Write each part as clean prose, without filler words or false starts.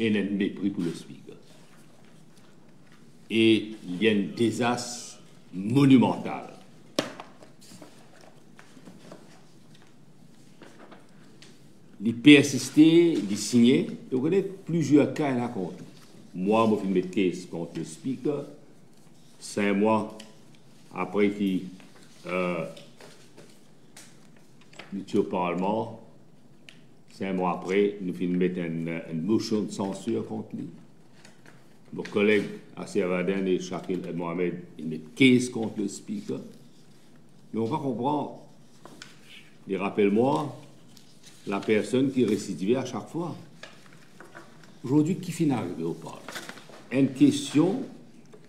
et un mépris pour le speaker. Et il y a un désastre monumental. Il persistait, il signait. Vous connaissez plusieurs cas là contre. Moi, je vais mettre case contre le speaker. 5 mois après qu'il était au Parlement, 5 mois après, nous finissons mettre une motion de censure contre lui. Mon collègue Assia Vaden et Shakil El Mohamed, ils mettent case contre le speaker. Mais on va comprendre. Et rappelle-moi, la personne qui récidivait à chaque fois. Aujourd'hui, qui finit arrivé au Parlement? Une question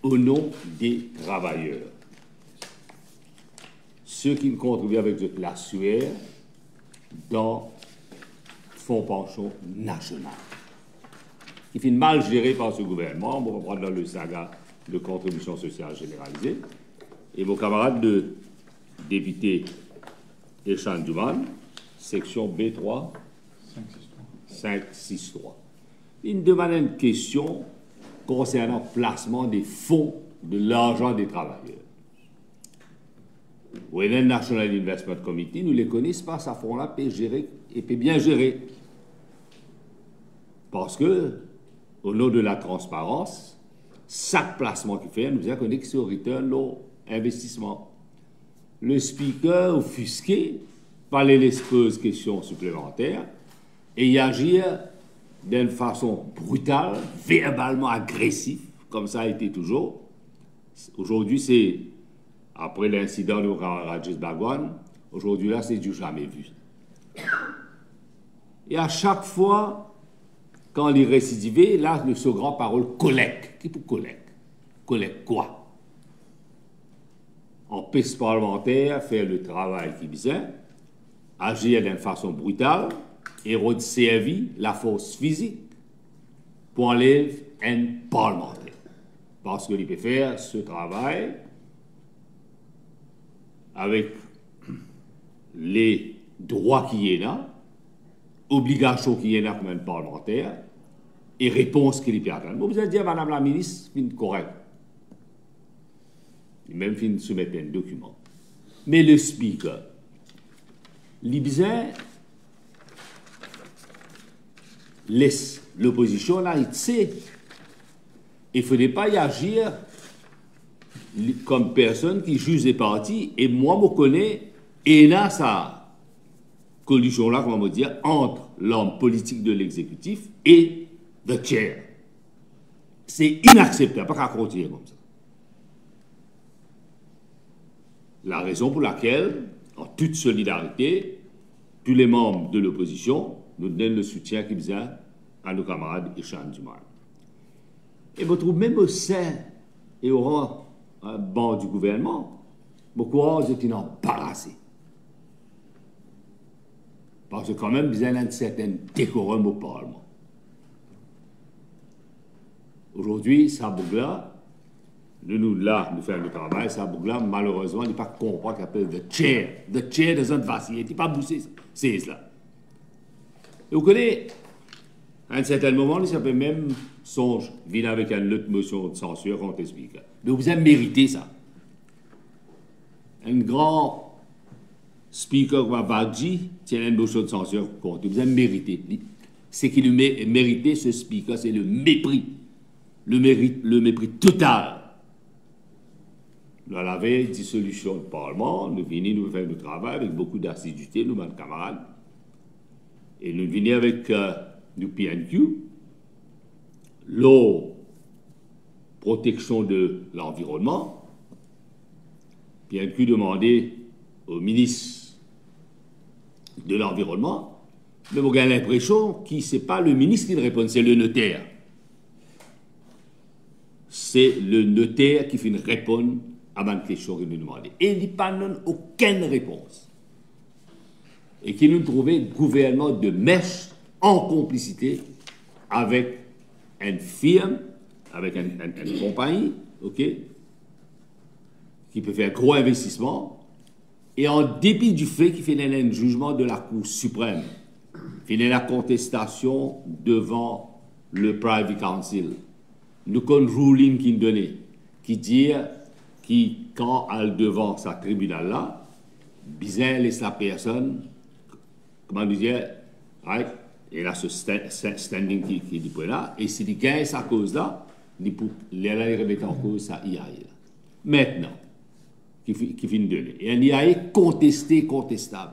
au nom des travailleurs. Ceux qui contribuent avec la sueur dans le fonds pension national. Qui finit mal géré par ce gouvernement. On va prendre dans le saga de contribution sociale généralisée. Et mon camarade de député Eshan Duman, section B3, 563. Il demande une question concernant le placement des fonds de l'argent des travailleurs. Au National Investment Committee, nous les connaissons pas, ça fonds-là peut gérer et peut bien gérer. Parce que, au nom de la transparence, chaque placement qu'il fait, nous avons que c'est au return l'investissement. Le speaker offusqué fallait les poser questions supplémentaires et y agir d'une façon brutale, verbalement agressive, comme ça a été toujours. Aujourd'hui, c'est, après l'incident de Rajesh Bhagwan, aujourd'hui là, c'est du jamais vu. Et à chaque fois, quand il récidivait, là, le grand parole collecte. Qui pour collecte? Collecte quoi? En piste parlementaire, faire le travail qui besoin, agir d'une façon brutale, et servir la force physique pour enlever un parlementaire. Parce qu'il peut faire ce travail avec les droits qu'il y a, obligations qu'il y a comme un parlementaire, et réponses qu'il peut attendre. Vous allez dire, Madame la ministre, c'est correct. Il même fin de soumettre un document. Mais le speaker, l'Ibizin laisse l'opposition là, il sait. Il ne faudrait pas y agir comme personne qui juge les partis. Et moi, je connais, et là, ça collision là, comment dire, entre l'homme politique de l'exécutif et le chair. C'est inacceptable, pas qu'à continuer comme ça. La raison pour laquelle, en toute solidarité, tous les membres de l'opposition nous donnent le soutien qu'ils besoin à nos camarades Eshan Duman. Et vous trouvez même au sein et au rang banc du gouvernement, beaucoup sont embarrassés. Parce que quand même, ils ont un certain décorum au Parlement. Aujourd'hui, Sabougla, nous faisons le travail, Sabougla, malheureusement, il n'est pas comprendre qu'il appelle the chair. The chair doesn't vaciller, il n'est pas boussé, c'est cela. Et vous connaissez, à un certain moment, il s'appelle même songe, venir avec une autre motion de censure contre les speakers. Mais vous avez mérité ça. Un grand speaker comme Badji tient une motion de censure contre. Vous avez mérité. Ce qu'il méritait, ce speaker, c'est le mépris. Le mépris total. Nous avons dissolution du Parlement, nous venons nous faire le travail avec beaucoup d'assiduité, nous, mes camarades. Et nous venons avec du PNQ, l'eau, protection de l'environnement. PNQ demandait au ministre de l'Environnement, mais vous avez l'impression que ce n'est pas le ministre qui répond, c'est le notaire. C'est le notaire qui fait répondre à ma question qu'il nous demandait. Et il n'y a aucune réponse. Et qu'il nous trouvait gouvernement de mèche en complicité avec une firme, avec une compagnie, ok, qui peut faire un gros investissement, et en dépit du fait qu'il fait un jugement de la Cour suprême, il fait la contestation devant le Privy Council, nous avons un ruling qui donné, qui dit, quand elle devant sa tribunal là, bien laisse la personne, comment dire, right, et là ce standing qui dit là, et si il gagne sa cause là, il remet en cause sa IAE. Maintenant, qui finit de donner. Et un IAE contesté, contestable.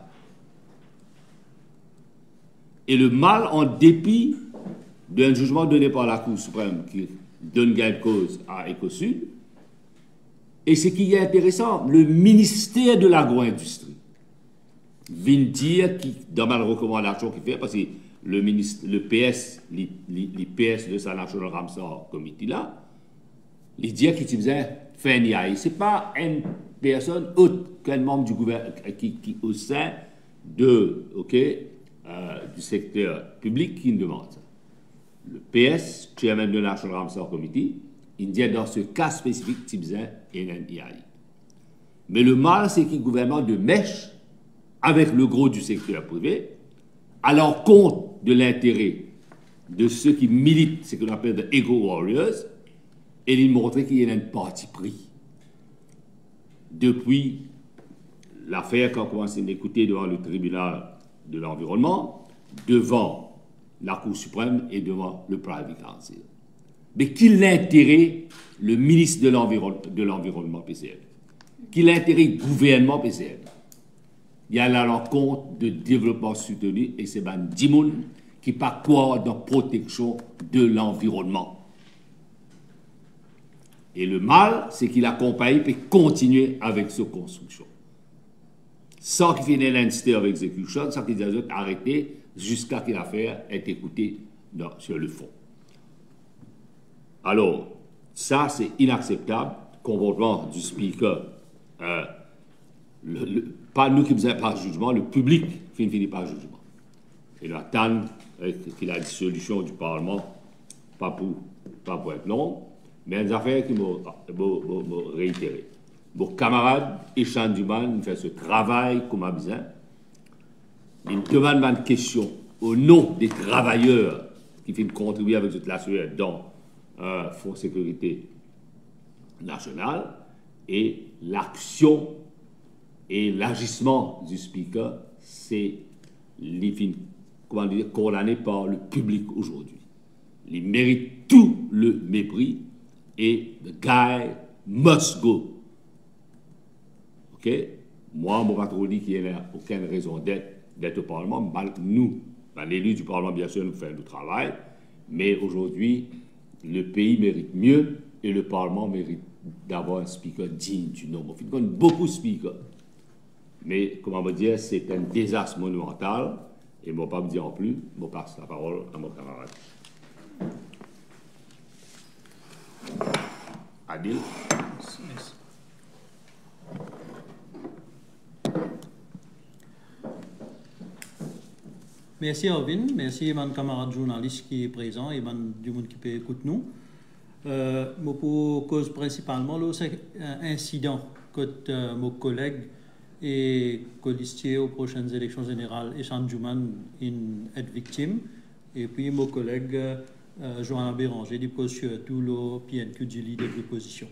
Et le mal, en dépit d'un jugement donné par la Cour suprême qui donne gain de cause à Ecosud, et ce qui est intéressant, le ministère de l'agro-industrie vient dire, dans ma recommandation qu'il fait, parce que le PS, les PS de sa National Ramsar Committee là, il dit qu'il faisait faire un IAE. Ce n'est pas une personne autre qu'un membre du gouvernement qui au sein de, du secteur public qui nous demande ça. Le PS, chairman de la National Ramsar Committee, il dit dans ce cas spécifique qu'il faisait un IAE. Mais le mal, c'est que le gouvernement de mèche avec le gros du secteur privé, à l'encontre de l'intérêt de ceux qui militent, ce qu'on appelle des ego warriors, et il montrait qu'il y a un parti pris. Depuis l'affaire qu'on commence à écouter devant le tribunal de l'environnement, devant la Cour suprême et devant le Privy Council. Mais qu'il l'intérêt, le ministre de l'environnement PCL, qu'il l'intérêt gouvernement PCL, il y a là l'encontre de développement soutenu et c'est ben Dimoun qui pas quoi dans protection de l'environnement. Et le mal, c'est qu'il accompagne et continue avec sa construction. Sans qu'il finisse l'instance of execution, sans qu'il ait arrêté jusqu'à ce que l'affaire ait été écoutée sur le fond. Alors, ça c'est inacceptable, comportement du speaker. Pas nous qui faisons pas jugement, le public finit par jugement. Et la TAN, qu'il a une solution du Parlement, pas pour être long, mais une affaire qui m'a réitéré. Mon camarade Echan Duman il fait ce travail comme a besoin. Il demande une question au nom des travailleurs qui viennent contribuer avec cette l'assurance dans Fonds de sécurité nationale et l'action et l'agissement du speaker, c'est condamné par le public aujourd'hui. Il mérite tout le mépris et the guy must go. OK? Moi, je ne pas trop dit qu'il n'y a aucune raison d'être au Parlement. Nous, l'élu du Parlement, bien sûr, nous faisons le travail, mais aujourd'hui, le pays mérite mieux et le Parlement mérite d'avoir un speaker digne du nom. Il y a beaucoup de speakers. Mais, comment me dire, c'est un désastre monumental. Et je ne vais pas me dire en plus, je passe la parole à mon camarade. Adil. Merci Alvin, merci mon camarade journaliste qui est présent et du monde qui peut écouter nous. Pour cause principalement l'incident que mon collègue et colistier aux prochaines élections générales, Echan Duman, est victime. Et puis mon collègue Joanna Béranger, du poste surtout le PNQ du leader de l'opposition.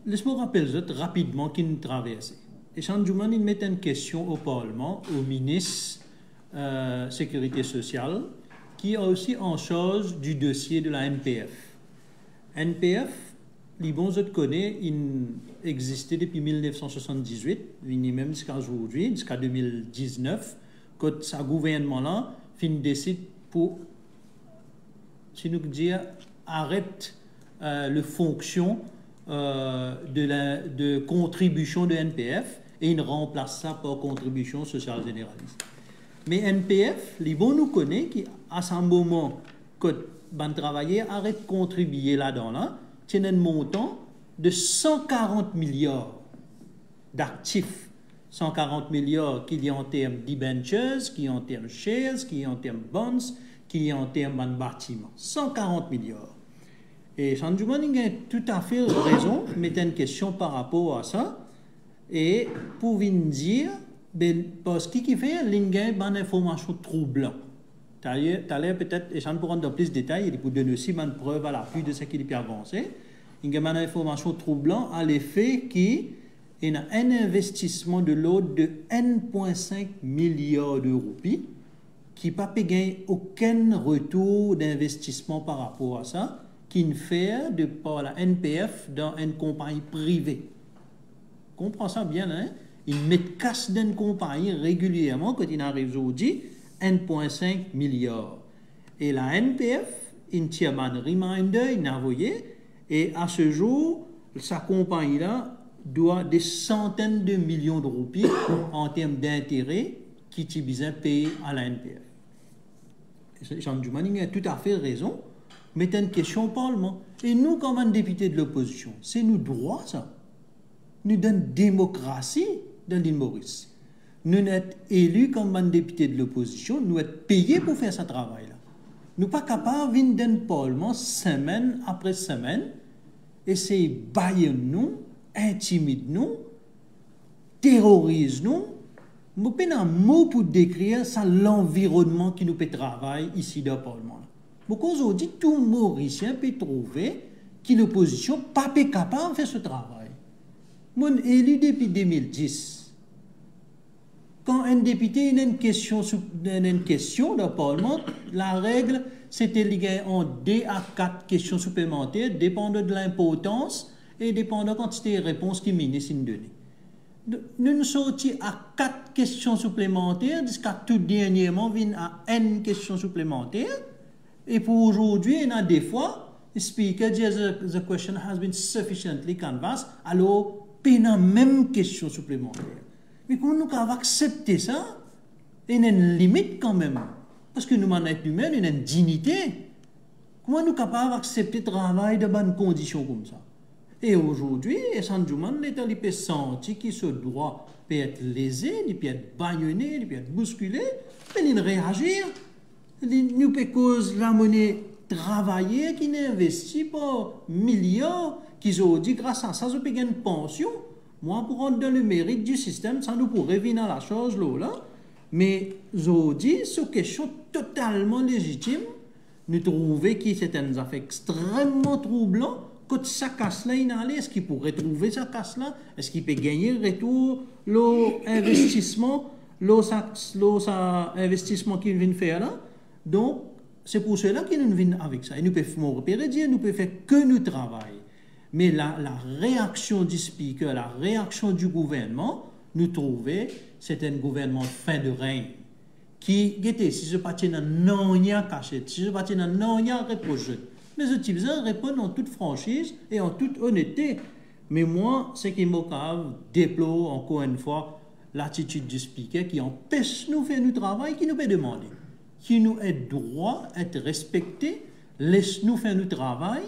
Laisse-moi rappeler rapidement qui nous traverse. Echan Duman, il met une question au Parlement, au ministre Sécurité sociale, qui est aussi en charge du dossier de la NPF. NPF, les bons autres connaissent, il existait depuis 1978, il même jusqu'à aujourd'hui, jusqu'à 2019, quand ce gouvernement-là décide pour, si nous dire, arrête la fonction de contribution de NPF et il remplace ça par contribution sociale généraliste. Mais NPF, les bons nous connaissent qu'à ce moment, quand les travailleurs arrêtent de contribuer là-dedans, c'est un montant de 140 milliards d'actifs. 140 milliards qui est en termes debentures, qui est en termes shares, qui est en termes bonds, qui est en termes de bâtiments. 140 milliards. Et Sanjuman a tout à fait raison, mais une question par rapport à ça. Et pour vous dire, parce qu'il fait une information troublante. Tout à l'heure, peut-être, et ça pour rendre dans plus de détails, et pour donner aussi une preuve à l'appui de ce qui est avancé. Il y a une information troublante à l'effet qu'il y a un investissement de l'ordre de 1,5 milliard de roupies qui n'a pas gagné aucun retour d'investissement par rapport à ça, qui ne fait de par la NPF dans une compagnie privée. Comprends ça bien, hein? Ils mettent casse d'une compagnie régulièrement quand il arrive aujourd'hui 1,5 milliard. Et la NPF, il tient un reminder, il a envoyé, et à ce jour, sa compagnie-là doit des centaines de millions de roupies en termes d'intérêt qui est besoin payer à la NPF. Jean Dumani a tout à fait raison, mais c'est une question au Parlement. Et nous, comme un député de l'opposition, c'est nous droit, ça. Nous donne démocratie dans l'île Maurice. Nous sommes élus comme un député de l'opposition, nous sommes payés pour faire ce travail-là. Nous ne sommes pas capables de venir dans le Parlement semaine après semaine, essayer de bailler nous, intimider nous, terroriser nous. Je n'ai pas un mot pour décrire ça, l'environnement qui nous peut travailler ici dans le Parlement. Donc aujourd'hui, tout Mauricien peut trouver que l'opposition n'est pas capable de faire ce travail. Moi, élu depuis 2010. Quand un député a une question dans le Parlement, la règle, c'était lié en 2 à 4 questions supplémentaires, dépendant de l'importance et dépendant de la quantité de réponses qui ministre nous donne. Nous nous sortis à 4 questions supplémentaires, jusqu'à tout dernièrement, vient à 1 question supplémentaire. Et pour aujourd'hui, il y a des fois, le speaker dit the question has been sufficiently canvassed, alors, il y a même question supplémentaire. Mais comment nous avons accepté ça? Il y a une limite quand même. Parce que nous, êtres humains, il y a une dignité. Comment nous sommes capables d'accepter le travail de bonnes conditions comme ça? Et aujourd'hui, l'État peut sentir que ce droit peut être lésé, il peut être bâillonné, il peut être bousculé, mais il réagir. Nous peut cause la monnaie travailler qui n'investit pas milliards, qui ont dit grâce à ça, je peux gagner une pension. Moi, pour rendre dans le mérite du système, ça nous pourrait venir à la chose là. Mais je dis, c'est une question totalement légitime. Nous trouvons que c'est un affaire extrêmement troublant. Quand ça casse-là, est-ce qu'il pourrait trouver sa casse-là? Est-ce qu'il peut gagner le retour, l'investissement, l'investissement qu'il vient faire là? Donc, c'est pour cela qu'il nous vient avec ça. Et nous pouvons repérer, dire, nous pouvons faire que nous travailler. Mais la réaction du speaker, la réaction du gouvernement, nous trouvons, c'est un gouvernement fin de règne. Qui, si je partais dans non rien caché, si je partais dans non rien reproché. Mais je suis besoin de répondre en toute franchise et en toute honnêteté. Mais moi, ce qui me déplore encore une fois l'attitude du speaker qui empêche nous faire notre travail, qui nous peut demander, qui nous est droit être respecté, laisse-nous faire notre travail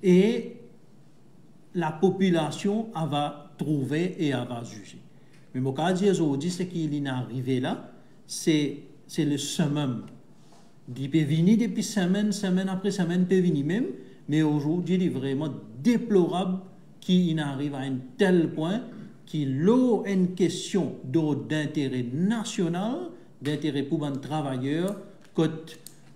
et la population elle va trouver et elle va juger. Mais mon cas dire aujourd'hui, ce qui est arrivé là, c'est le summum. Il peut venir depuis semaine après semaine, peut venir même, mais aujourd'hui, il est vraiment déplorable qu'il arrive à un tel point qu'il a une question d'intérêt national, d'intérêt pour les travailleurs, que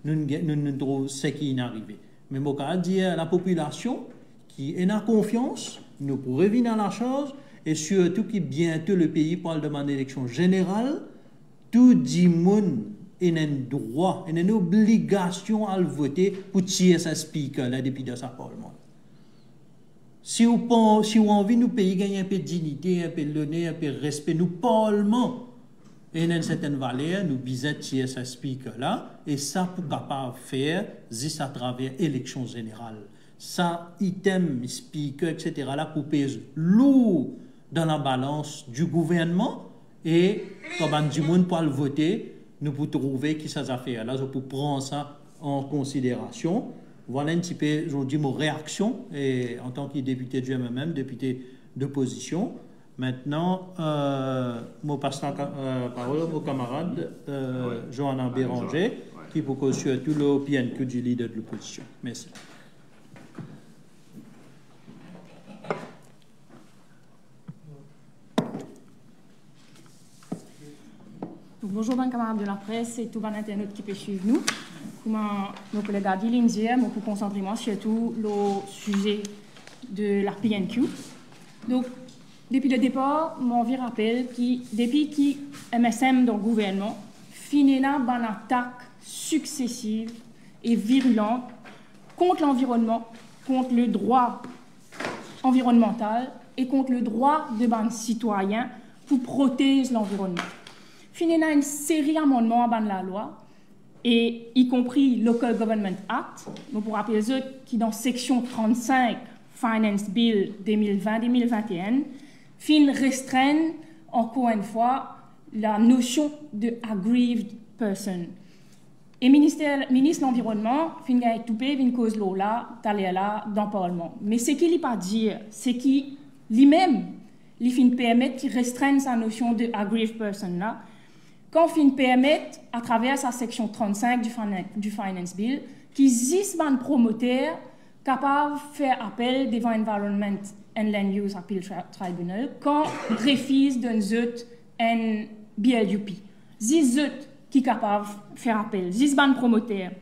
nous trouvons ce qui est arrivé. Mais mon cas dire à la population qui est en confiance, nous pourrons venir à la chose, et surtout que bientôt le pays parle de une élection générale, tout le monde a un droit, a une obligation à le voter pour tirer sa speaker là depuis dans sa parlement. Si vous avez envie de nous payer gagner un peu de dignité, un peu de l'honneur, un peu de respect, nous parlement et une certaine valeur, nous bisons tirer sa speaker là, et ça pour capable faire juste à travers l'élection générale. Ça, item, speaker, etc. là pour peser lourd dans la balance du gouvernement et comme du monde pour le voter, nous pouvons trouver qui ces affaires-là, je peux prendre ça en considération. Voilà un petit peu, aujourd'hui, ma réaction et en tant que député du MMM, député d'opposition. Maintenant, je passe la parole à mon camarade Johanna Béranger, qui peut construire tout le PNQ du leader de l'opposition. Merci. bonjour, mes camarades de la presse et tous les internautes qui peuvent suivre nous. Comme nos collègues a dit, je vais concentrer surtout le sujet de la PNQ. Donc, depuis le départ, mon vie rappelle que depuis que MSM dans le gouvernement finit une attaque successive et virulente contre l'environnement, contre le droit environnemental et contre le droit de ban citoyens pour protéger l'environnement. Finit une série d'amendements à la loi, et y compris Local Government Act, donc pour rappeler ceux qui dans section 35 Finance Bill 2020-2021, fin restreignent encore une fois la notion de aggrieved person. Et ministre de l'Environnement, fin gagne tout pays, vient cause là, d'aller là, dans le Parlement. Mais ce qu'il n'a pas dit, c'est qu'il lui-même, il fin permettre qu'il restreigne sa notion de aggrieved person là, quand fin permettre, à travers sa section 35 du Finance Bill, qu'il existe un promoteur capable de faire appel devant Environment and Land Use Appeal Tribunal quand refuse d'un zut un BLUP. Zut qui est capable de faire appel, zut un promoteur.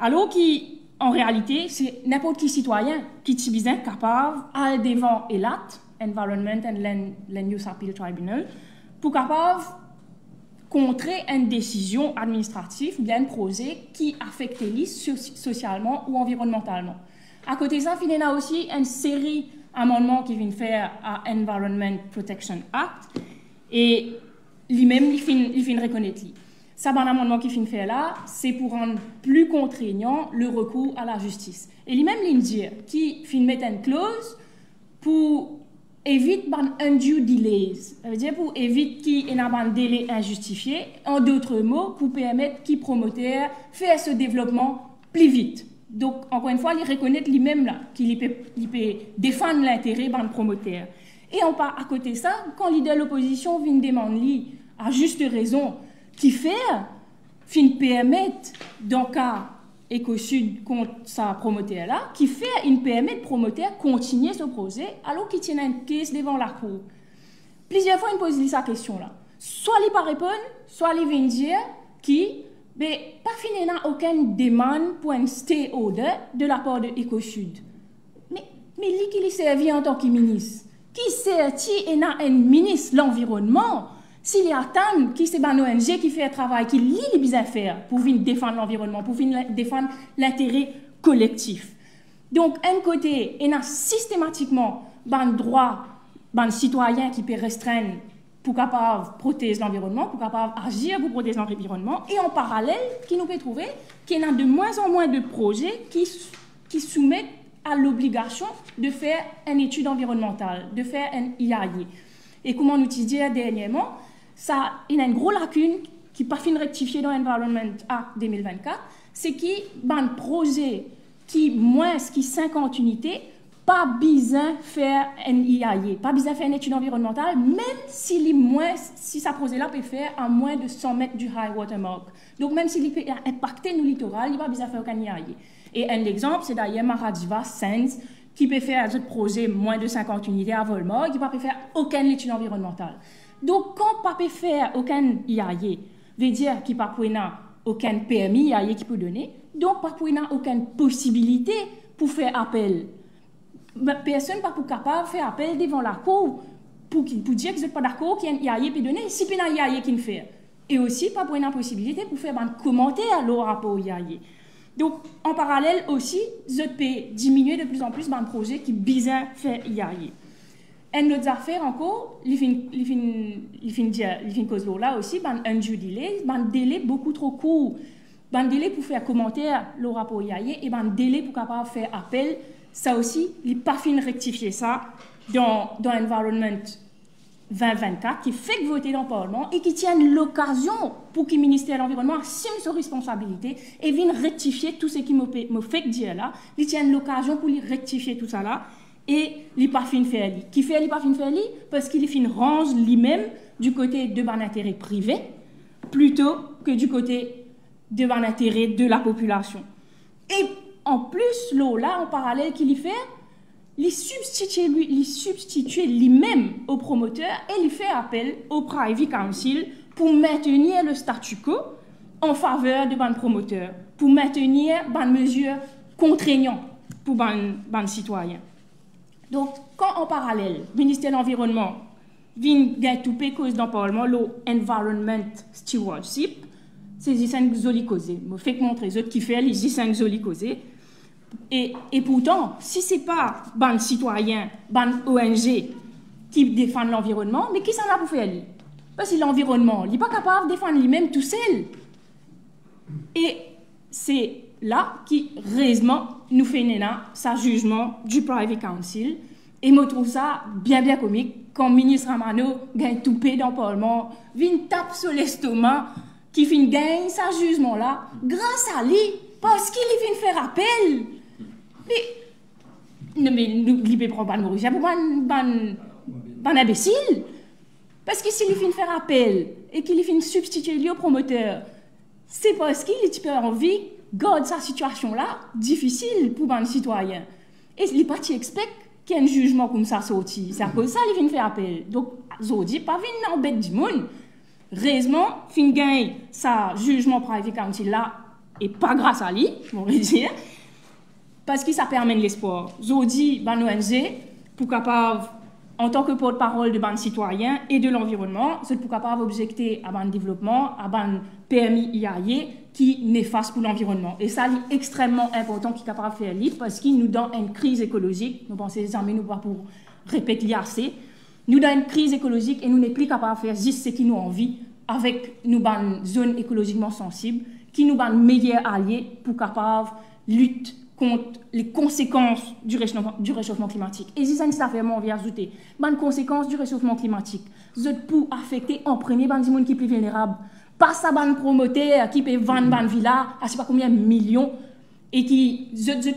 Alors qu'en réalité, c'est n'importe qui citoyen qui est bien capable d'aller devant ELAT, Environment and Land Use Appeal Tribunal, pour capable contrer une décision administrative ou bien un projet qui affecte les socialement ou environnementalement. À côté de ça, il y a aussi une série d'amendements qui viennent faire à Environment Protection Act et lui-même, il vient reconnaître. Ça, un amendement qui vient faire là, c'est pour rendre plus contraignant le recours à la justice. Et lui-même, il dit qu'il vient mettre une clause pour évite undue delays, ça veut dire pour éviter qu'il y ait un délai injustifié, en d'autres mots, pour permettre qu'il promoteur fasse ce développement plus vite. Donc, encore une fois, il reconnaît lui-même là qu'il peut défendre l'intérêt d'un promoteur. Et on part à côté de ça, quand l'idée de l'opposition vient demander, à juste raison, qu'il fait, fin permettre, dans le cas Éco-Sud contre sa promoteur là, qui fait une permet de promoteur continuer ce projet alors qu'il tient une caisse devant la cour. Plusieurs fois, il pose sa question là. Soit il pas répondre, soit il vient dire qui, mais pas fini n'a aucune demande pour un stay order de la part de Éco-Sud. Mais lui qui lui servi en tant que ministre, qui sert-il et n'a un ministre de l'environnement? S'il y a tant qui c'est une ONG qui fait un travail, qui lit les bien faire pour venir défendre l'environnement, pour venir défendre l'intérêt collectif. Donc, un côté, il y a systématiquement un droit, un citoyen qui peut restreindre pour capable protéger l'environnement, pour capable agir pour protéger l'environnement, et en parallèle, qui nous peut trouver qu'il y a de moins en moins de projets qui soumettent à l'obligation de faire une étude environnementale, de faire un IAI. Et comme on nous dit dernièrement, ça, il y a une grosse lacune qui n'est pas fin rectifiée dans l'Environment Act 2024, c'est qu'il y a un projet qui moins qui 50 unités, pas besoin de faire un IAI, pas besoin de faire une étude environnementale, même si ça projet-là peut faire à moins de 100 mètres du high water mark. Donc même s'il peut impacter le littoral, il n'y a pas besoin de faire aucun IAI. Et un exemple, c'est d'ailleurs Maradiva Sands, qui peut faire un projet moins de 50 unités à Volmore, qui ne peut faire aucune étude environnementale. Donc, quand on ne peut faire aucun IAI, veut dire qu'il n'y a pas aucun permis IAI qui peut donner, donc il n'y a aucune possibilité pour faire appel. Personne n'est pas capable de faire appel devant la cour pour dire que vous n'êtes pas d'accord qu'il y a un IAI qui peut donner, si il y a un IAI qui ne fait. Et aussi, pas pour une possibilité pour faire un commentaire au rapport IAI. Donc, en parallèle aussi, je peux diminuer de plus en plus dans projet qui besoin faire IAI. Une autre affaire encore, il fin cause là aussi, un délai, un délai beaucoup trop court, un délai pour faire commentaire le rapport IAI et un délai pour capable faire appel, ça aussi, il n'est pas fin rectifier ça dans Environment 2024 qui fait voter dans le Parlement et qui tient l'occasion pour que le ministère de l'Environnement assume ses responsabilités et vienne rectifier tout ce qui me fait dire là. Il tient l'occasion pour lui rectifier tout ça là et il pas fin faire lui. Qui fait il pas fin faire lui parce qu'il fin range lui-même du côté de ban intérêt privé plutôt que du côté de ban intérêt de la population. Et en plus là en parallèle qu'il y fait il substitue lui-même au promoteur et il fait appel au Privy Council pour maintenir le statu quo en faveur de ban promoteurs, pour maintenir ban mesures contraignantes pour ban citoyens. Donc, quand en parallèle, le ministère de l'Environnement vient de tout cause dans le Parlement, l'Environment Stewardship, c'est les 5 zoli causés. Je fais montrer les autres qui font les 5 zoli causés. Et pourtant, si ce n'est pas ban citoyens, ban ONG qui défendent l'environnement, mais qui s'en a pour faire lui? Parce que l'environnement, il n'est pas capable de défendre lui-même tout seul. Et c'est là qui, réellement, nous fait sa jugement du Privy Council. Et je trouve ça bien comique quand le ministre Ramano gagne tout dans le Parlement, vient taper sur l'estomac, qui fin gagne sa jugement là, grâce à lui, parce qu'il vient faire appel. Mais il ne prend pas de Maurice, pour un imbécile. Parce que s'il vient faire appel et qu'il vient substituer au promoteur, c'est parce qu'il a envie de garder sa situation là difficile pour les citoyens. Et les partis expectent qu'il y ait un jugement comme ça sorti. C'est à cause de ça qu'il vient faire appel. Donc, Zodi, pas venir embêter du monde. Réellement, fin gagne sa jugement Privy Council là, et pas grâce à lui, on va dire, parce que ça permet de l'espoir. Zodi, ban ONG, pour capable, en tant que porte-parole de ban citoyens et de l'environnement, c'est pour capable objecter à ban développement, à ban permis IAE qui néfaste pour l'environnement. Et ça, c'est extrêmement important qu'il est capable de faire libre parce qu'il nous donne une crise écologique. Nous pensons jamais nous pas pour répéter l'IAC. Nous donne une crise écologique et nous n'est plus capable de faire juste ce qui nous envie avec nous une zone écologiquement sensible qui nous un meilleur allié pour capable lutter contre les conséquences du réchauffement climatique. Et si ça ne s'affaire, on vient ajouter les conséquences du réchauffement climatique. Pour affecter en premier les gens qui sont plus vulnérables. Pas ça ban promoteur qui peut vendre ban villa à je sais pas combien de millions et qui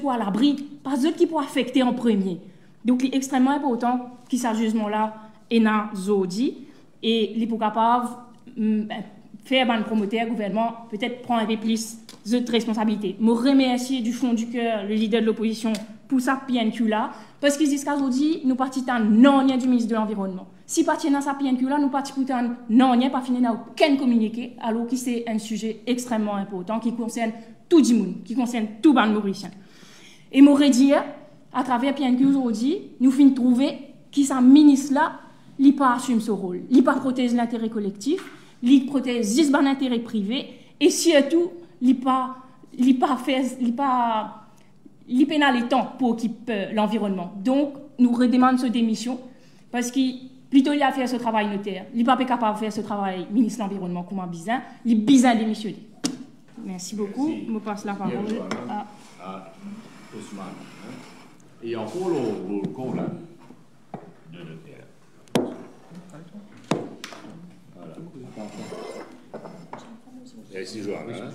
pour à l'abri, pas eux qui pour affecter en premier. Donc il est extrêmement important que ce jugement là est dans Zodi et il est pour capable faire ban promoteur gouvernement peut-être prendre un peu plus de responsabilité. Je remercie du fond du cœur le leader de l'opposition pour sa PNQ là parce qu'ils disent qu'aujourd'hui nous partons dans non du ministre de l'environnement. Si parti dans sa PNQ là, nous partons pour un non, pas fini dans aucun communiqué, alors que c'est un sujet extrêmement important qui concerne tout le monde, qui concerne tout le Mauricien. Et m'aurait dit, à travers PNQ aujourd'hui, nous finissons trouver qui ce ministre là, il pas assume ce rôle, il pas protège l'intérêt collectif, il protège juste l'intérêt privé, et surtout, il pas pénal les temps pour occuper l'environnement. Donc, nous redemandons cette démission parce que plutôt il a fait ce travail notaire. Il n'est pas capable de faire ce travail ministre de l'Environnement comme un bizarre. Il est bizarre démissionner. Merci beaucoup. Je me passe la parole à Ousmane. Et encore le cours là de notaire. Voilà. Merci Joanne.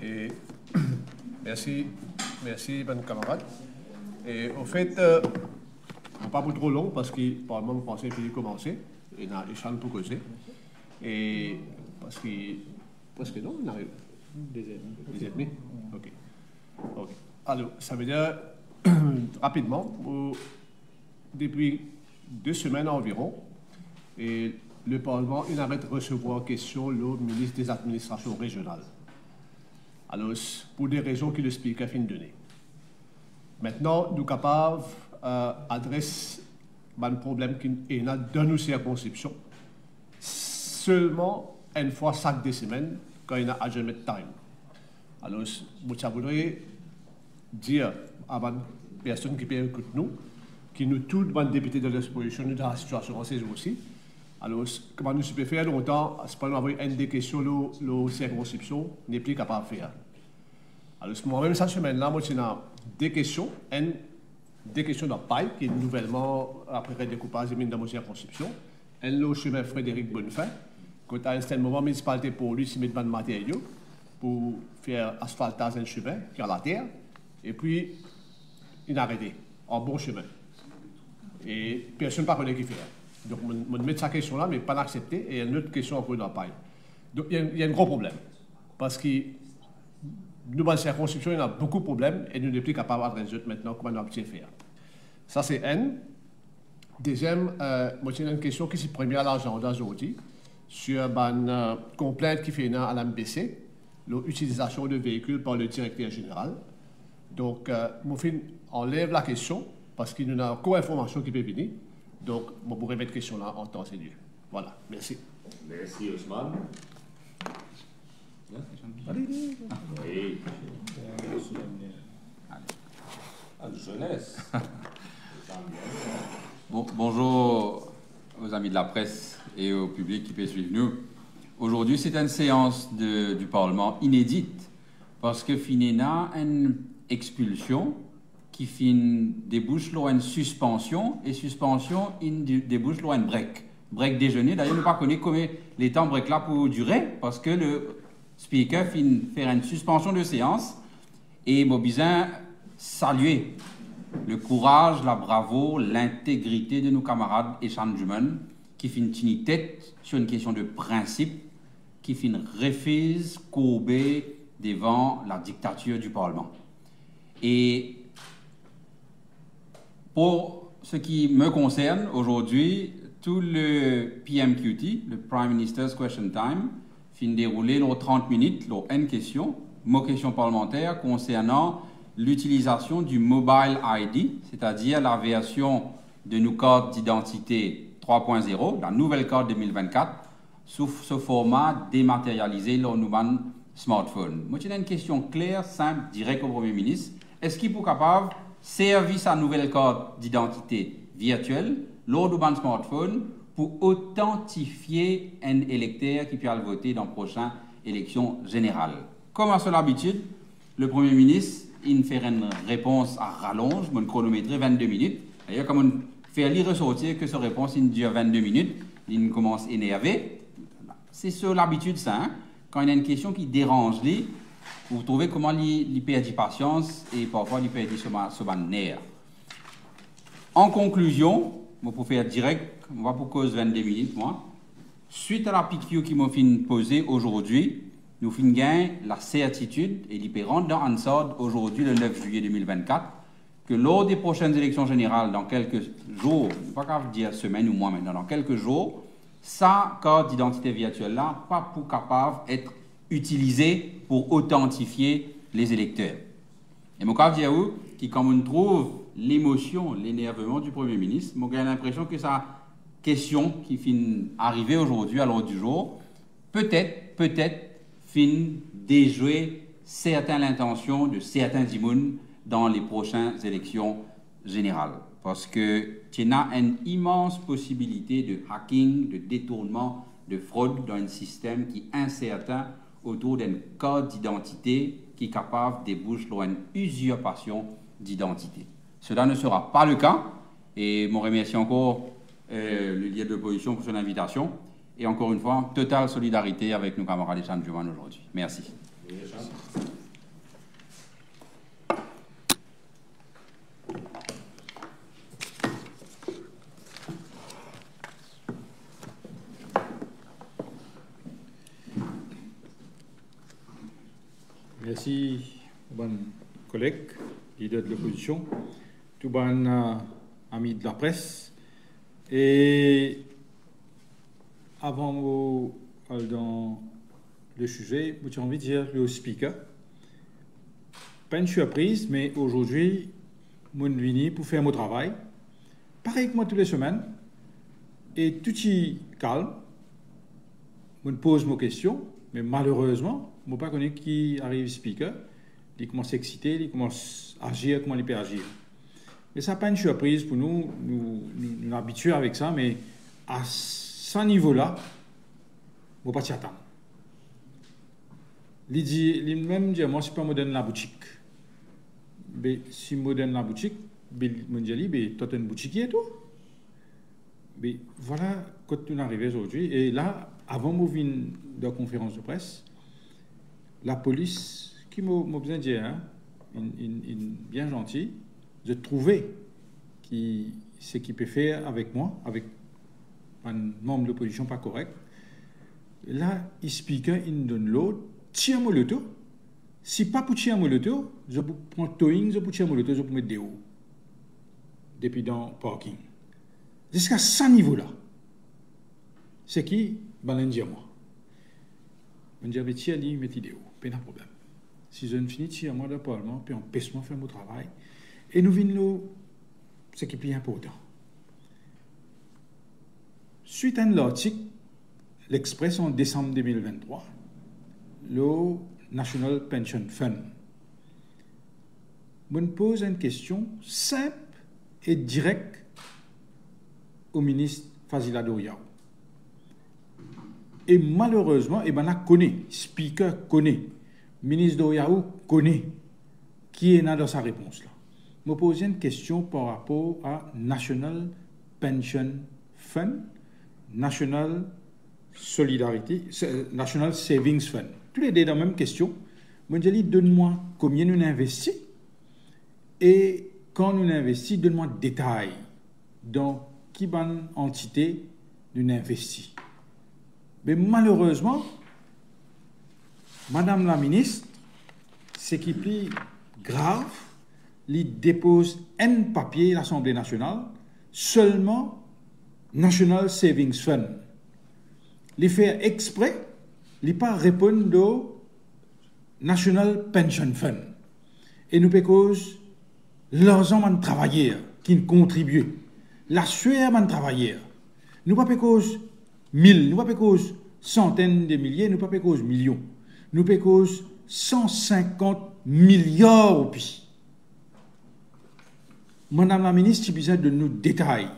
Et merci, bonne camarade. Et au fait, on pas pour trop long parce que le Parlement français finit de commencer. Il y a des choses pour causer. Et parce que. Presque non, on arrive. Des ennemis. Ok. Alors, ça veut dire, rapidement, depuis 2 semaines environ, et le Parlement il arrête de recevoir question le ministre des Administrations régionales. Alors, pour des raisons qu'il explique à fin de donner. Maintenant, nous sommes capables d'adresser un problème qui est dans nos circonscriptions seulement une fois chaque 2 semaines quand il y a un adjournment de time. Alors, je voudrais dire à une personne qui peut écouter nous, qui nous tous, les députés de l'exposition, nous dans la situation en saison aussi. Alors, comment nous pouvons faire longtemps, c'est pas avoir une des questions, la circonscription n'est plus capable de faire. Alors, moi-même, cette semaine-là, moi, j'ai des questions, des questions dans paille, qui est nouvellement, après le découpage des mines dans ma circonscription, le chemin Frédéric Bonnefin, quand à un certain moment, la municipalité pour lui, s'y met de matériaux pour faire asphaltage un chemin qui est à la terre, et puis, il a arrêté, en bon chemin. Et personne ne connaît qui fait. Donc, on met sa question là, mais pas l'accepter, et il y a une autre question encore dans la paille. Donc, il y a un gros problème. Parce que nous, dans la circonscription, il y a beaucoup de problèmes, et nous ne sommes plus capables de résoudre maintenant comment on va faire. Ça, c'est N. Deuxième, moi, j'ai une question qui est première à l'agenda aujourd'hui sur une complainte qui fait à l'MBC, l'utilisation de véhicules par le directeur général. Donc, moi, enlève la question parce qu'il y a encore information qui peut venir. Donc, je pourrais mettre la question là en temps et lieu. Voilà, merci. Merci, Ousmane. Oui. Jeunesse. Bonjour aux amis de la presse et au public qui peut suivre nous. Aujourd'hui, c'est une séance du Parlement inédite parce que finina une expulsion qui débouche sur une suspension et suspension débouche sur un break. Break déjeuner. D'ailleurs, nous ne connaissons pas combien les temps break là pour durer parce que le speaker faire une suspension de séance et moi besoin saluer le courage, la bravoure, l'intégrité de nos camarades et Juman qui finit tête sur une question de principe, qui refuse courber devant la dictature du Parlement. Et pour ce qui me concerne aujourd'hui, tout le PMQT, le Prime Minister's Question Time, dérouler lors 30 minutes, lors une question, question parlementaire concernant l'utilisation du Mobile ID, c'est-à-dire la version de nos cartes d'identité 3.0, la nouvelle carte 2024, sous ce format dématérialisé lors de nos smartphones. Moi, j'ai une question claire, simple, directe au Premier ministre. Est-ce qu'il est capable de servir sa nouvelle carte d'identité virtuelle lors de nos smartphones pour authentifier un électeur qui peut voter dans la prochaine élection générale? Comme à son habitude, le Premier ministre il fait une réponse à rallonge, mon chronomètre 22 minutes. D'ailleurs, comme on fait lui ressortir que sa réponse il dure 22 minutes, il commence à énerver. C'est sur l'habitude ça. Hein? Quand il y a une question qui dérange lui, vous trouvez comment il perd de patience et parfois il perd son nerf. En conclusion, pour faire direct, on va pour cause 22 minutes, moi. Suite à la PQ qui m'a posée aujourd'hui, nous finissons gagner la certitude, et il peut rendre dans Hansard aujourd'hui, le 9 juillet 2024, que lors des prochaines élections générales, dans quelques jours, je ne vais pas grave dire semaine ou mois maintenant, dans quelques jours, sa carte d'identité virtuelle-là, pas pour capable d'être utilisée pour authentifier les électeurs. Et mon cas dire qui, quand on trouve l'émotion, l'énervement du Premier ministre, j'ai l'impression que sa question qui finit arriver aujourd'hui à l'ordre du jour, peut-être, finit déjouer certaines intentions de certains immunes dans les prochaines élections générales. Parce que tu as une immense possibilité de hacking, de détournement, de fraude dans un système qui est incertain autour d'un code d'identité qui est capable de déboucher sur une usurpation d'identité. Cela ne sera pas le cas. Et je remercie encore le leader de l'opposition pour son invitation. Et encore une fois, totale solidarité avec nos camarades de Saint-Juan aujourd'hui. Merci. Merci aux bonnes collègues, leaders de l'opposition, tous les amis de la presse. Et avant dans le sujet, j'ai envie de dire le speaker. Pas une surprise, mais aujourd'hui, je suis venu pour faire mon travail. Pareil que moi toutes les semaines. Et tout est calme. Je me pose mes questions, mais malheureusement, je ne sais pas connaître qui arrive speaker. Il commence à exciter, il commence à agir, comment il peut agir. Mais ça n'est pas une surprise pour nous. Nous sommes habitués avec ça, mais à ce niveau-là, il ne faut pas s'y attendre. Il même dit, moi, je ne suis pas moderne la boutique. Mais si moderne la boutique, il me dit, toi, tu es une boutique et tout. Mais voilà, quand on est arrivé aujourd'hui, et là, avant de venir de la conférence de presse, la police, qui m'a bien dit, hein, bien gentil, de trouver ce qu'il peut faire avec moi, avec un membre de l'opposition pas correct. Et là, il explique, il donne l'autre, tiens-moi le tour. Si pas pour tiens-moi le tour, je prends towing, je peux tiens-moi le tour, je peux mettre des hauts. depuis dans le parking. Jusqu'à ce niveau-là, c'est qui? Ben, moi. Je dis, mais tiens, lui, mettez idée, pas de problème. Si je ne finis tiens, moi, dans le Parlement, puis on pèse moi faire mon travail, et nous venons, ce qui est plus important. Suite à l'article, l'Express en décembre 2023, le National Pension Fund, je me pose une question simple et directe au ministre Fazila Doriaou. Et malheureusement, on connaît, speaker connaît, ministre Doriaou connaît, qui est là dans sa réponse là. Je me pose une question par rapport à National Pension Fund, National Solidarity, National Savings Fund. Tous les deux dans la même question. Je me dis, donne-moi combien nous investissons et quand nous investissons, donne-moi des détails dans qui bonne entité nous investissons. Mais malheureusement, Madame la ministre, ce qui est plus grave, il dépose un papier à l'Assemblée nationale, seulement National Savings Fund. Il fait exprès, il pas répondre au National Pension Fund. Et nous pécons l'argent de travailleurs qui contribuent, la sueur de travailleurs. Nous pas pécons 1000, nous pas pécons centaines de milliers, nous pas pécons millions. Nous pécons 150 milliards au pays. Madame la ministre, il besoin de nous détailler.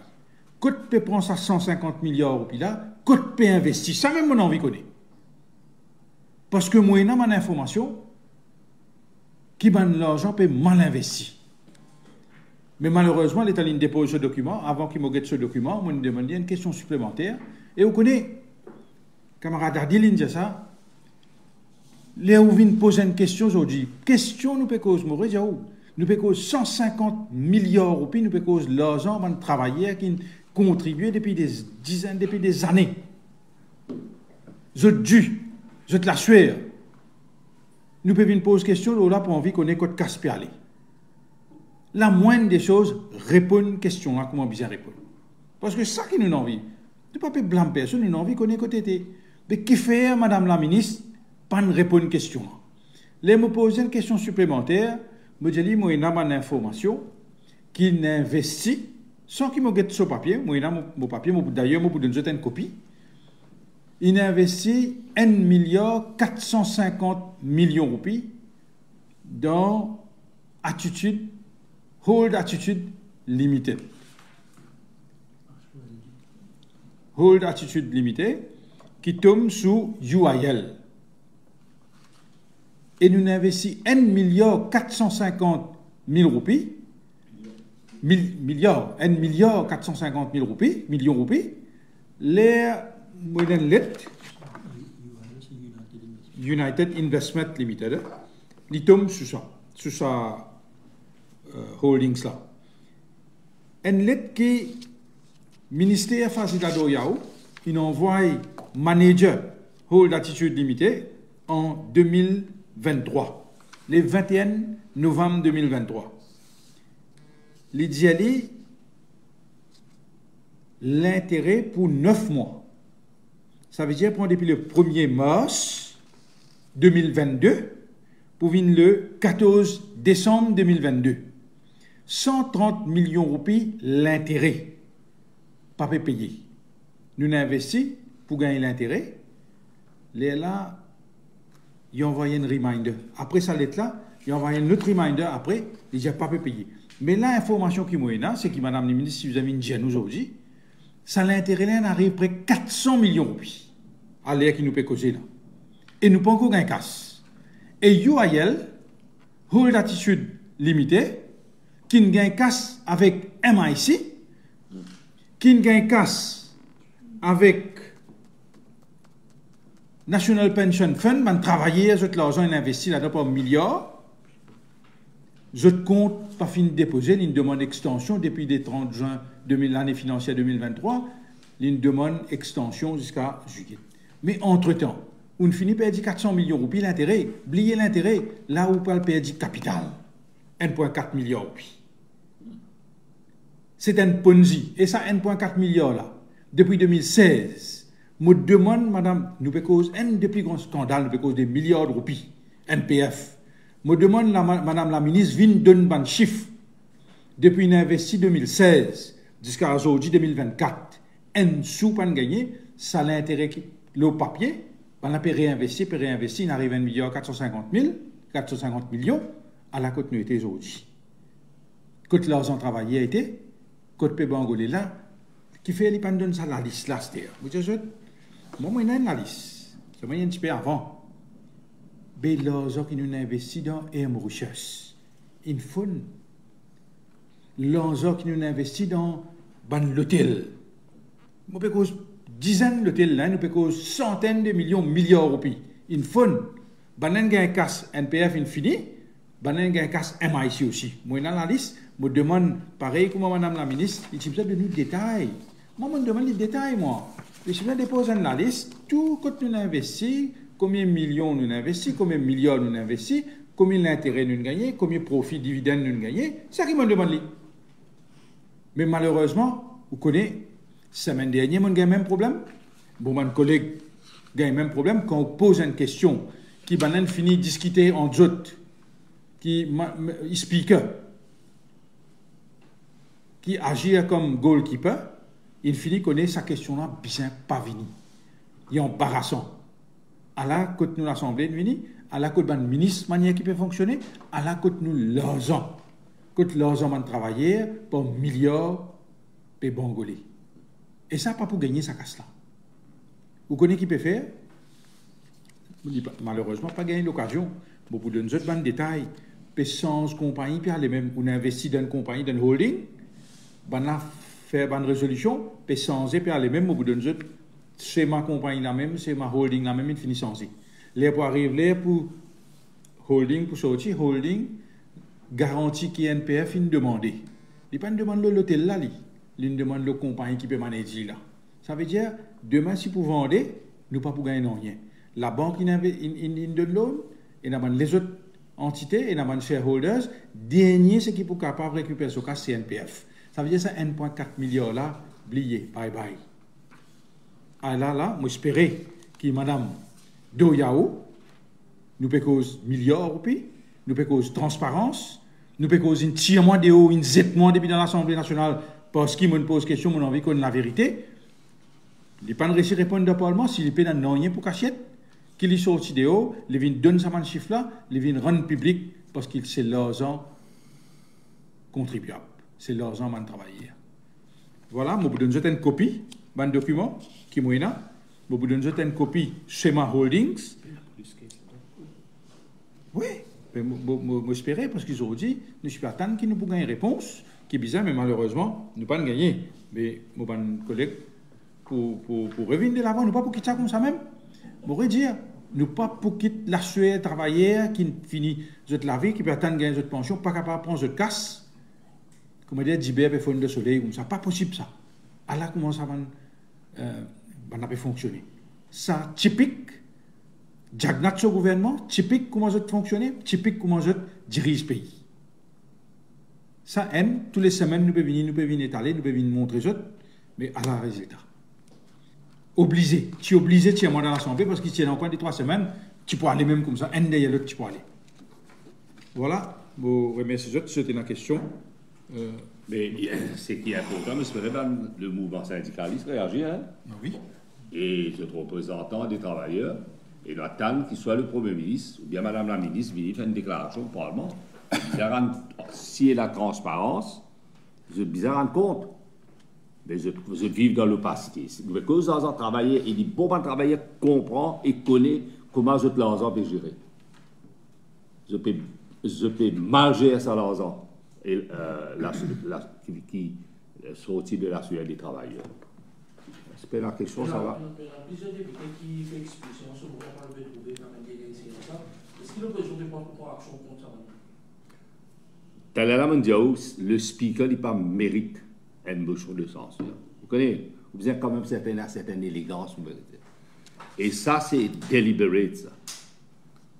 Côte peut prendre ça 150 milliards au pays là, côte peut investir. Ça même mon envie connaît. Parce que moi, dans mon information, qui donne l'argent peut mal investi. Mais malheureusement, l'État dépose ce document. Avant qu'il me guette ce document, on me demande une question supplémentaire. Et vous connaissez, camarade Adil dit ça. Les ouvins posent une question aujourd'hui. Question nous peut cause Maurice nous peut cause 150 milliards au pays, nous peut cause l'argent de travailleurs qui contribuent depuis des dizaines, depuis des années. Je dû, je te la sueur. Nous pouvons poser question là pour envie qu'on ait code casse aller. La moindre des choses, répondre question là, comment bien répondre. Parce que ça qui nous envie. Ne pas blâmer personne, nous envie qu'on ait côté. Mais qui fait, Madame la ministre, pas de répondre question là. Là, me poser une question supplémentaire. Je dis, moi, il y a une information qui investit sans qu'il me guette ce papier. Moi, il y a mon papier, d'ailleurs, je vous donne une copie. Il investit 1 milliard 450 millions de roupies dans Attitude, Hold Attitude Limited. Hold Attitude Limited, qui tombe sous UIL. Et nous investissons 1 milliard 450 000 roupies, 1 milliard 450 000 roupies, millions de roupies, les Modern Lit, United Investment Limited, ils tombent sur ça, holdings là. Un lit qui, ministère Fazila Doriaou, il envoie manager Hold Attitude Limited en 2023, le 21 novembre 2023. Il dit l'intérêt pour 9 mois. Ça veut dire prendre depuis le 1er mars 2022 pour venir le 14 décembre 2022. 130 millions de roupies l'intérêt. Pas payé. Nous avons investi pour gagner l'intérêt. Là, il a envoyé un reminder. Après ça, là, il a envoyé un autre reminder après, il n'a pas payé. Mais l'information qui m'a là, c'est que Madame la ministre, si vous avez une gêne aujourd'hui, ça l'intérêt là arrive près de 400 millions de roupies. À l'air qui nous peut causer là. Et nous pas encore gagné casse. Et UIL, Hold Attitude Limited, qui ne gagne casse avec MIC, qui ne gagne casse avec National Pension Fund, man travailler, je te l'argent investi là-dedans pour 1 milliard. Je te compte pas fini de déposer une demande d'extension depuis le 30 juin l'année financière 2023, une demande d'extension jusqu'à juillet. Mais entre-temps, on finit par perdre 400 millions de roupies l'intérêt, oubliez l'intérêt, là où on perd capital, 1,4 milliard de roupies. C'est un Ponzi. Et ça, 1,4 milliard là, depuis 2016. Je demande, madame, nous cause un des plus grands scandales, nous cause des milliards de roupies, NPF. Je demande, madame la ministre, vient donner un chiffre. Depuis l'investi 2016 jusqu'à aujourd'hui 2024, un sou pas gagné, ça l'intérêt le papier, on a réinvesti, il arrive à 1 milliard 450 millions à la côte nous aujourd'hui. Côte l'argent travaillé a été, côte P Bangolé là, qui fait les pannes de ça la liste là, c'est-à-dire. Vous dites, moi, il y a une liste. C'est moi, il y a un petit peu avant. Mais l'argent qui nous investit dans M. Richesse, il faut l'argent qui nous investit dans l'hôtel. Nous payons dizaines d'hôtels là, nous payons centaines de millions, milliards de roupies. Il faut banan gain casse NPF infini, banan gain casse MIC aussi. Moi dans la liste, me demande pareil comme madame la ministre, il besoin de nous détails. Moi me demande les détails moi. Je suis bien déposer la liste, tout quand nous investi, combien de millions nous investi, combien de milliards nous investi, combien d'intérêts nous gagnons, combien de profits dividendes nous gagnons, c'est ça qui me demande. Mais malheureusement, vous connaissez, semaine dernière, on a le même problème. Bon, mon collègue a le même problème quand on pose une question qui va finir discuter en autres, qui speaker, qui agit comme goalkeeper, il finit connaître sa question-là bien pas venue. Il est embarrassant. À la côté nous l'Assemblée de venir, à la côté du ministre, manière qui peut fonctionner, à la côté nous l'argent. Côté l'argent man travailler pour milliards de Bangolais. Et ça pas pour gagner sa casse-là. Vous connaissez qui peut faire? Malheureusement, pas gagner l'occasion. Beaucoup de nous autres détails. Sans compagnie, puis les mêmes, on investit dans une compagnie, dans une holding, on a fait une résolution, puis sans et puis les mêmes, au bout de nous autres, c'est ma compagnie la même, c'est ma holding la même, il finit sans y. Les pour arriver, là, pour holding, pour sortir, holding, garantie qui est NPF, il demande. Il pas demande l'hôtel là, il demande la compagnie qui peut manager là. Ça veut dire, demain, si vous vendez, nous pas pour gagner rien. La banque, il donne l'eau, et les autres entités, et les shareholders, dernier, ce qui pour capable de récupérer ce cas, c'est NPF. Ça veut dire ça, 1,4 milliard là, oublié, bye bye. Ah là, moi j'espérais que madame Doyao, nous payons milliards roupies, nous payons transparence, nous payons une tire-moi de haut, une zette-moi depuis dans l'Assemblée nationale, parce qu'il me pose question, mon envie qu'on a la vérité. Il n'est pas réussi à répondre au Parlement s'il paye dans rien pour cachette, qu'il y sorti de haut, il vient donner sa man chiffre là, il vient rendre public parce qu'il c'est l'argent contribuable, c'est l'argent man travailler. Voilà, je vous donne une copie d'un document qui est là. Je vous donne une copie schéma holdings. Oui, mais j'espérais parce qu'ils ont dit, nous suis attendre qu'ils nous pour gagner une réponse qui est bizarre, mais malheureusement, nous pas gagner. Mais mon collègue pour revenir de l'avant, nous pas pour quitter ça comme ça même. Je dire, nous pas pour quitter la Suède travailleur qui finit la vie, qui peut attendre gagner notre pension, pas capable de prendre notre casse. Comme dire, Dibé et Fonds de Soleil, comme ça, pas possible ça. Alors comment ça va fonctionner? Ça, typique, Jagnat ce gouvernement, typique comment ça fonctionne, typique comment ça dirige le pays. Ça aime, tous les semaines, nous pouvons venir étaler, nous pouvons venir montrer ça, mais à la résultat. Obligé, tu es obligé de tirer dans l'Assemblée parce qu'il tient en coin des 3 semaines, tu peux aller même comme ça, un derrière l'autre, tu peux aller. Voilà, vous remerciez, c'était la question. Mais ce qui est important, c'est que le mouvement syndicaliste réagit. Hein? Oui. Et notre représentant des travailleurs, et l'attend qu'il soit le Premier ministre, ou bien Madame la ministre, vient faire une déclaration au Parlement. Si il y a la transparence, vous êtes bien rendre compte. Mais vous êtes vivre dans l'opacité. Vous êtes cause d'argent travailler, et dit bon, travailleur comprend et connaît comment je l'argent peut gérer. Je peux mal gérer ça l'argent. Et qui sortit de la sueur des travailleurs. C'est la question, ça va. Il y a plusieurs députés qui font expulsion, ce qu'on va le retrouver dans la délégation. Est-ce qu'il y a besoin de prendre pour action contre ça? Talala Mandiaou, le speaker n'est pas mérite une motion de censure. Vous connaissez, vous avez quand même certaine élégance. Et ça, c'est deliberate, ça.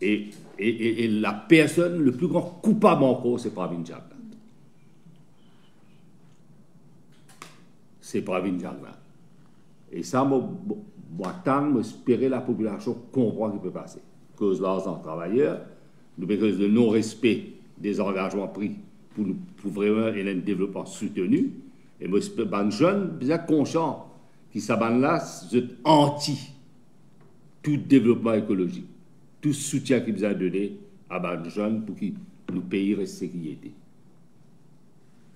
Et la personne, le plus grand coupable encore, c'est pas Vinjak. c'est Pravin Jagna. Et ça, moi, j'espérais la population comprend ce qui peut passer. Cause l'argent travailleurs, nous cause de non-respect des engagements pris pour vraiment un développement soutenu. Et moi, les jeunes, bien conscients qui s'abandonnent là, c'est anti tout développement écologique, tout soutien qu'ils ont donné à les jeunes pour que le pays reste sécurité.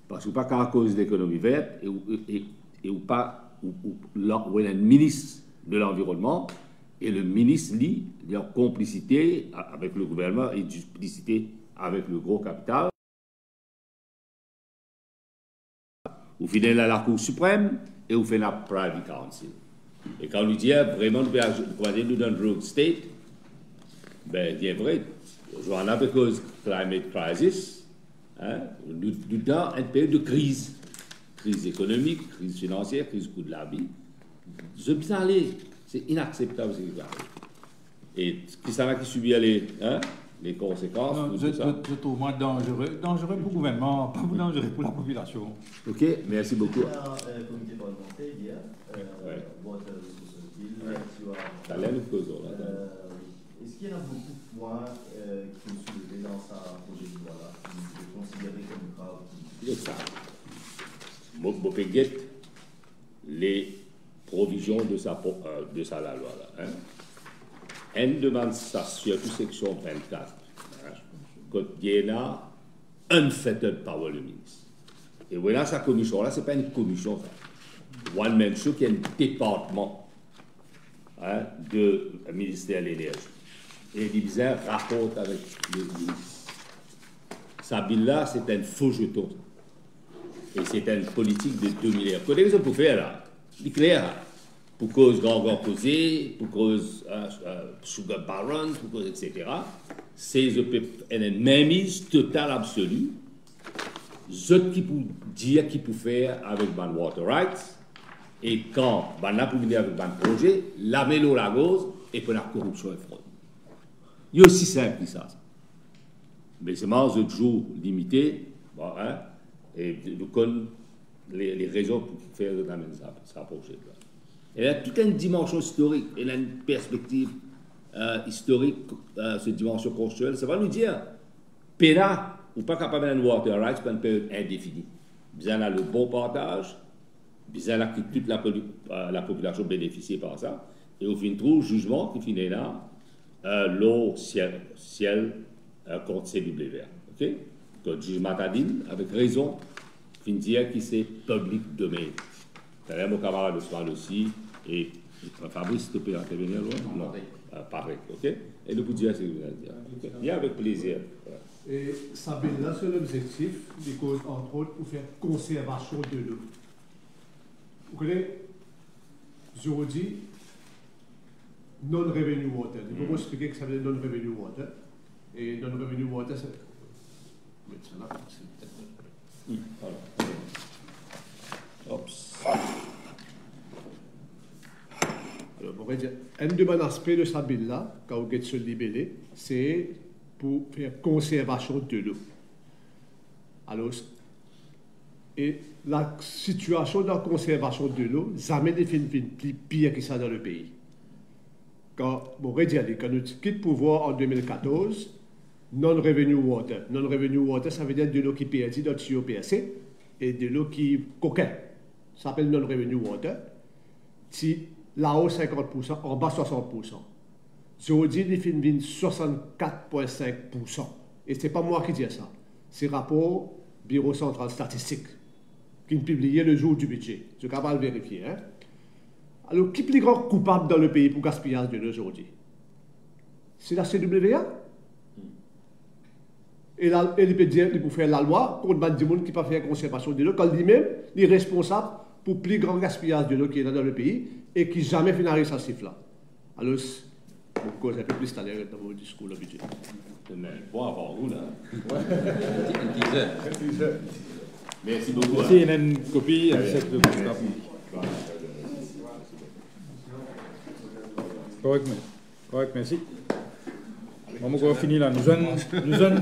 Parce que pas qu'à cause de l'économie verte et ou pas un ministre de l'environnement et le ministre lit leur complicité avec le gouvernement et duplicité avec le gros capital. Vous finissez à la Cour suprême et vous faites la Privy Council. Et quand on dit vraiment nous dans le road state, ben c'est vrai, on a avec cause climate crisis, hein, nous dans une période de crise économique, crise financière, crise coût de la vie. Je peux aller, c'est inacceptable ce qui va arriver. Et qui ça va qui subit les conséquences. Non, je trouve moi dangereux pour le gouvernement, pas dangereux pour la population. Ok, merci beaucoup. Comité parlementaire hier, est-ce qu'il y en a beaucoup de points qui sont soulevés dans sa projet de loi-là, qui sont considérés comme graves? C'est ça. Moi, je peux les provisions de sa la loi. Là, hein. Elle demande ça, surtout section 24. Quand il y a unfettered power le ministre. Et voilà, sa commission-là, ce n'est pas une commission, ça. One man show qui est un département de ministère de l'énergie. Et il disait rapporte avec le ministre. Sa bill-là, c'est un faux jeton. Et c'est une politique de 2 milliards. Qu'est-ce que ça peut faire là? C'est clair. Pour cause grand causé, pour cause sugar baron, pour cause etc. C'est une mainmise totale absolue. Ce qui peut dire qu'il peut faire avec ban water rights et quand ban là pour venir avec ban projet, laver l'eau la gauche et pour la corruption et fraude. Il y a aussi simple que ça. Mais c'est marrant, ce jour limité, bon, hein, et nous connaissons les raisons pour faire ça projet. Elle a toute une dimension historique, elle a une perspective historique, cette dimension constitutionnelle. Ça va nous dire, PENA, ou pas capable d'un water rights pour une période indéfinie. Bien là, le bon partage, bien là, que toute la population bénéficie par ça, et au fin de jugement qui finit là, l'eau, ciel contre CW. Ok? Donc, jugement a dit, avec raison, fin dire que c'est public domain. D'ailleurs, mon camarade le soir aussi, et Fabrice, tu peux intervenir loin? Non, pareil, ok? Et nous pouvons dire ce que vous allez dire. Okay. Bien, avec plaisir. Voilà. Et ça là sur l'objectif, des causes, entre autres, pour faire conservation de l'eau. Vous connaissez, je vous dis, non-revenue water. Je vais vous expliquer que ça veut dire non-revenue water. Et non-revenue water, c'est... Mettre ça là, c'est peut-être... Voilà. Oups. Alors, on va dire, un des bons aspects de cette bill-là, quand vous êtes sur le libellé, c'est pour faire conservation de l'eau. Alors, et la situation de la conservation de l'eau, jamais n'est plus pire que ça dans le pays. Quand nous quittons le pouvoir en 2014, non-revenue water. Non-revenue water, ça veut dire de l'eau qui est perdue dans le tuyau PSC et de l'eau qui est coquin. Ça s'appelle non-revenue water. Si là-haut 50%, en bas 60%. Je vous dis, il finit 64,5%. Et ce n'est pas moi qui dis ça. C'est le rapport Bureau Central Statistique qui est publié le jour du budget. Je suis capable de vérifier. Hein? Alors, qui est le plus grand coupable dans le pays pour gaspillage de l'eau aujourd'hui? C'est la CWA. Et il peut dire qu'il peut faire la loi contre des gens qui ne peuvent pas faire conservation de l'eau, quand lui-même il est responsable pour le plus grand gaspillage de l'eau qui est dans le pays et qui jamais finalise ce chiffre-là. Alors, je cause un peu plus tout à l'heure dans mon discours, le budget. Mais bon, avant vous, là. Une dizaine. Merci beaucoup. Merci, il y a une copie avec cette Correct, merci. On va finir là. Nous sommes